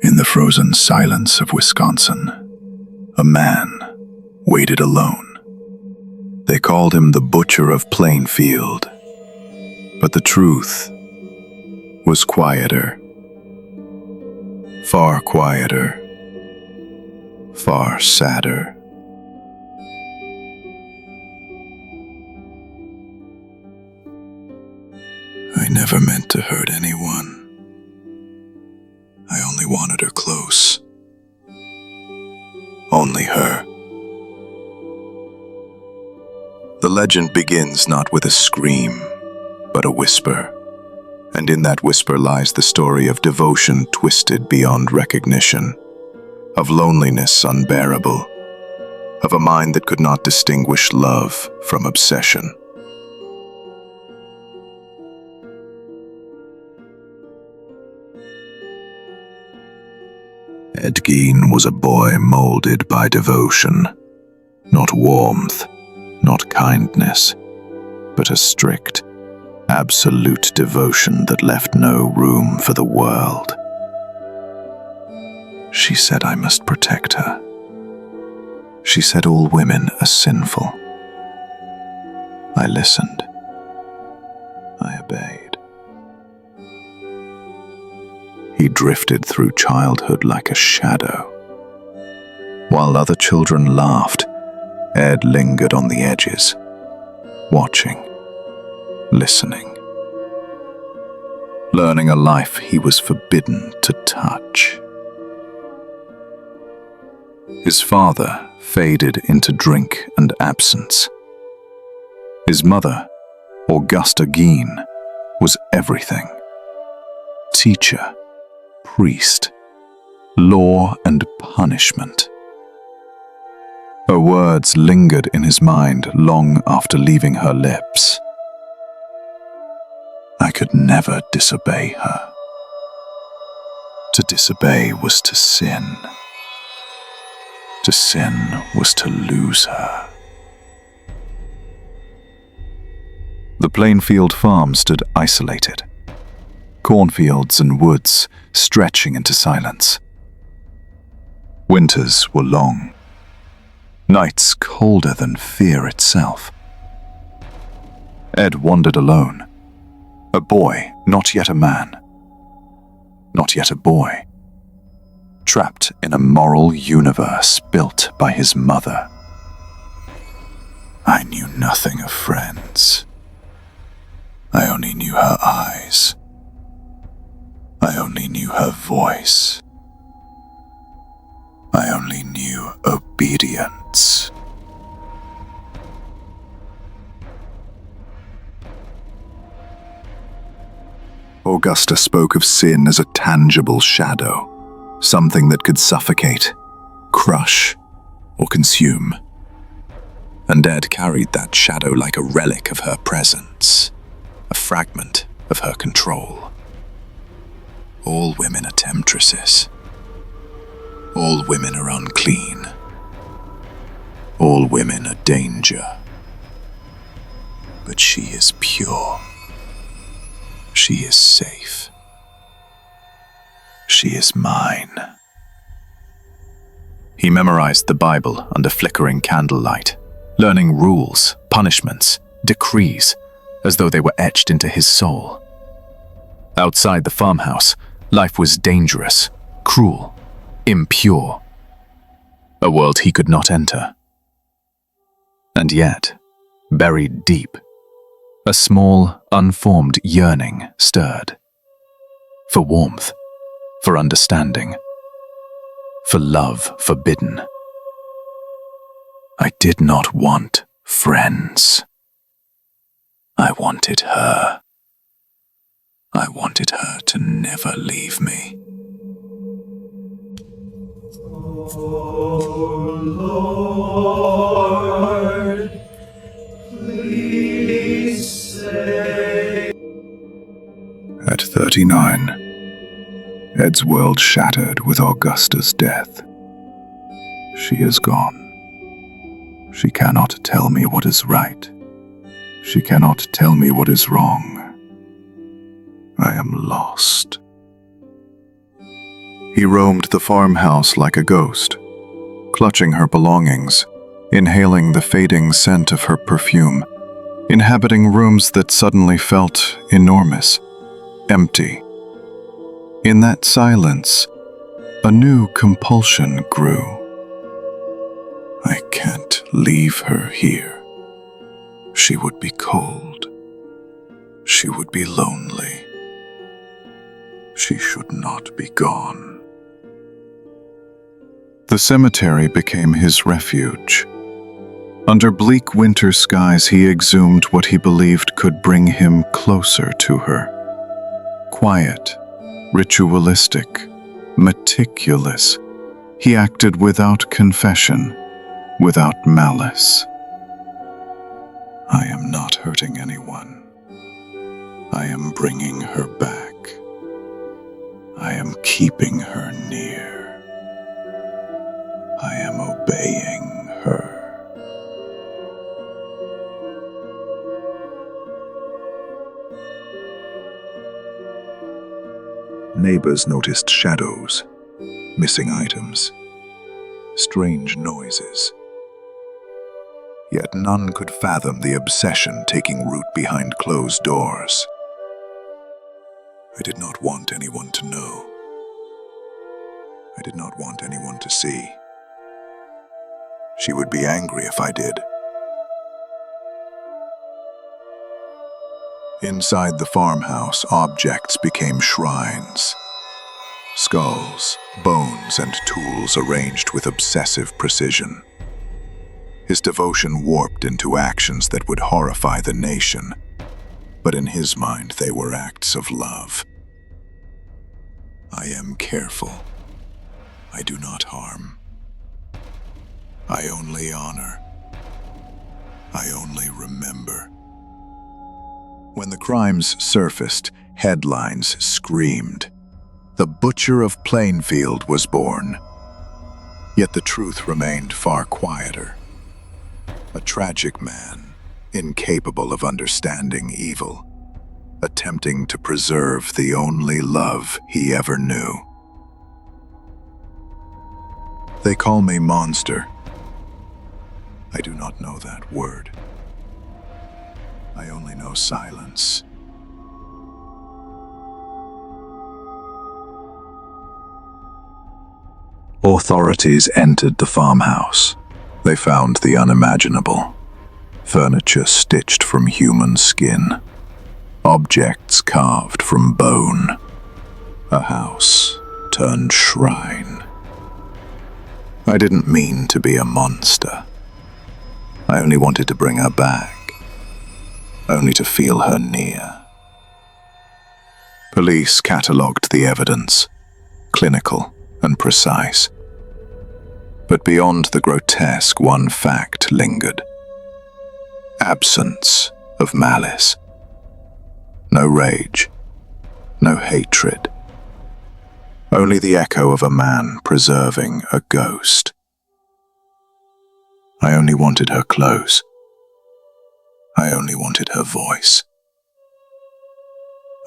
In the frozen silence of Wisconsin, a man waited alone. They called him the Butcher of Plainfield, but the truth was quieter, far quieter, far sadder. I never meant to hurt anyone. I only wanted her close. Only her. The legend begins not with a scream, but a whisper. And in that whisper lies the story of devotion twisted beyond recognition, of loneliness unbearable, of a mind that could not distinguish love from obsession. Ed Gein was a boy molded by devotion, not warmth, not kindness, but a strict, absolute devotion that left no room for the world. She said I must protect her. She said all women are sinful. I listened. I obeyed. He drifted through childhood like a shadow. While other children laughed, Ed lingered on the edges, watching, listening, learning a life he was forbidden to touch. His father faded into drink and absence. His mother, Augusta Gein, was everything. Teacher, priest, law and punishment. Her words lingered in his mind long after leaving her lips. I could never disobey her. To disobey was to sin. To sin was to lose her. The Plainfield farm stood isolated. Cornfields and woods stretching into silence. Winters were long. Nights colder than fear itself. Ed wandered alone. A boy, not yet a man. Not yet a boy. Trapped in a moral universe built by his mother. I knew nothing of friends. I only knew her eyes. I only knew her voice. I only knew obedience. Augusta spoke of sin as a tangible shadow, something that could suffocate, crush, or consume. And Ed carried that shadow like a relic of her presence, a fragment of her control. All women are temptresses. All women are unclean. All women are danger. But she is pure. She is safe. She is mine. He memorized the Bible under flickering candlelight, learning rules, punishments, decrees, as though they were etched into his soul. Outside the farmhouse, life was dangerous, cruel, impure. A world he could not enter. And yet, buried deep, a small, unformed yearning stirred. For warmth, for understanding, for love forbidden. I did not want friends. I wanted her. I wanted her to never leave me. Oh Lord, please say. At 39, Ed's world shattered with Augusta's death. She is gone. She cannot tell me what is right. She cannot tell me what is wrong. I am lost. He roamed the farmhouse like a ghost, clutching her belongings, inhaling the fading scent of her perfume, inhabiting rooms that suddenly felt enormous, empty. In that silence, a new compulsion grew. I can't leave her here. She would be cold. She would be lonely. She should not be gone. The cemetery became his refuge. Under bleak winter skies, he exhumed what he believed could bring him closer to her. Quiet, ritualistic, meticulous, he acted without confession, without malice. I am not hurting anyone. I am bringing her back. I am keeping her near. I am obeying her. Neighbors noticed shadows, missing items, strange noises. Yet none could fathom the obsession taking root behind closed doors. I did not want anyone to know. I did not want anyone to see. She would be angry if I did. Inside the farmhouse, objects became shrines. Skulls, bones, and tools arranged with obsessive precision. His devotion warped into actions that would horrify the nation, but in his mind they were acts of love. I am careful. I do not harm. I only honor. I only remember. When the crimes surfaced, headlines screamed. The Butcher of Plainfield was born. Yet the truth remained far quieter. A tragic man, incapable of understanding evil, attempting to preserve the only love he ever knew. They call me monster. I do not know that word. I only know silence. Authorities entered the farmhouse. They found the unimaginable. Furniture stitched from human skin. Objects carved from bone. A house turned shrine. I didn't mean to be a monster. I only wanted to bring her back. Only to feel her near. Police catalogued the evidence, clinical and precise. But beyond the grotesque, one fact lingered. Absence of malice. No rage, no hatred. Only the echo of a man preserving a ghost. I only wanted her close. I only wanted her voice.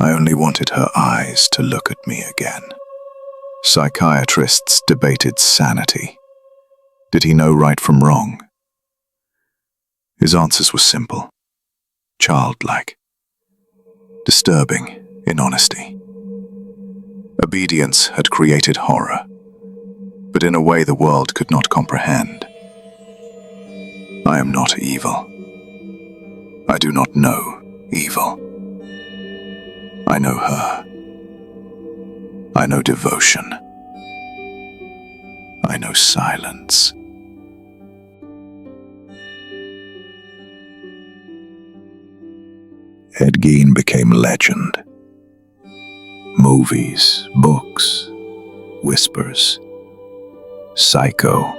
I only wanted her eyes to look at me again. Psychiatrists debated sanity. Did he know right from wrong? His answers were simple, childlike, disturbing in honesty. Obedience had created horror, but in a way the world could not comprehend. I am not evil. I do not know evil. I know her. I know devotion. I know silence. Ed Gein became legend. Movies, books, whispers. Psycho.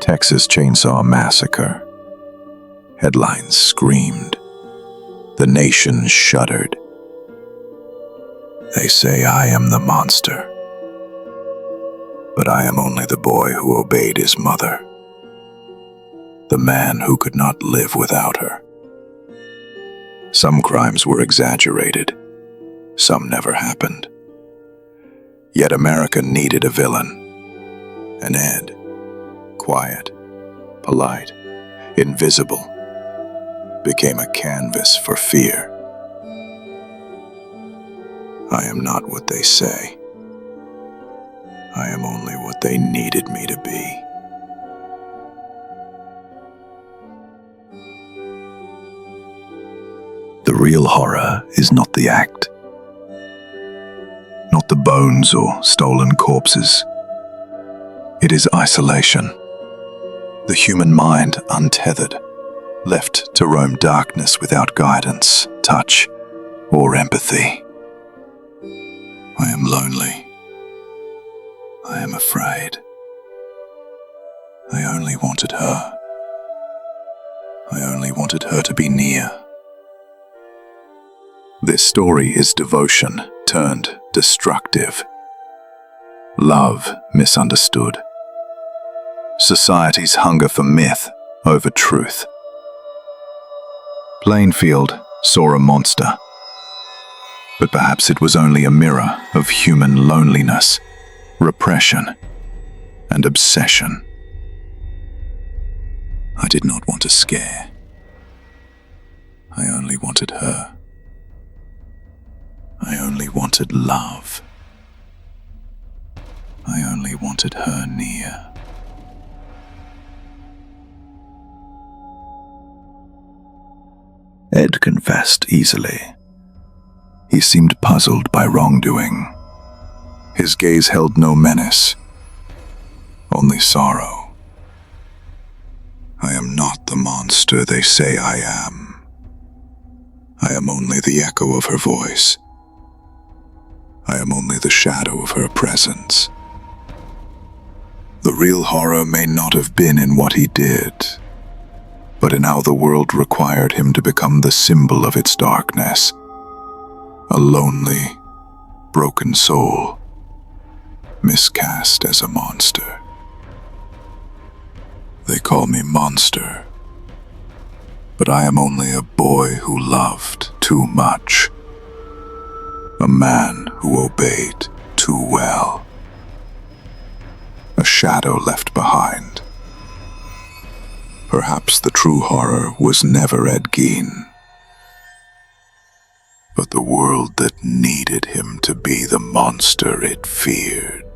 Texas Chainsaw Massacre. Headlines screamed. The nation shuddered. They say I am the monster. But I am only the boy who obeyed his mother. The man who could not live without her. Some crimes were exaggerated. Some never happened. Yet America needed a villain. And Ed, quiet, polite, invisible, became a canvas for fear. I am not what they say. I am only what they needed me to be. The real horror is not the act, not the bones or stolen corpses. It is isolation, the human mind untethered, left to roam darkness without guidance, touch, or empathy. I am lonely. I am afraid. I only wanted her. I only wanted her to be near. This story is devotion turned destructive. Love misunderstood. Society's hunger for myth over truth. Plainfield saw a monster, but perhaps it was only a mirror of human loneliness, repression, and obsession. I did not want to scare. I only wanted her. I only wanted love. I only wanted her near. Ed confessed easily. He seemed puzzled by wrongdoing. His gaze held no menace, only sorrow. I am not the monster they say I am. I am only the echo of her voice. I am only the shadow of her presence. The real horror may not have been in what he did, but in how the world required him to become the symbol of its darkness. A lonely, broken soul, miscast as a monster. They call me monster, but I am only a boy who loved too much. A man who obeyed too well. A shadow left behind. Perhaps the true horror was never Ed Gein, but the world that needed him to be the monster it feared.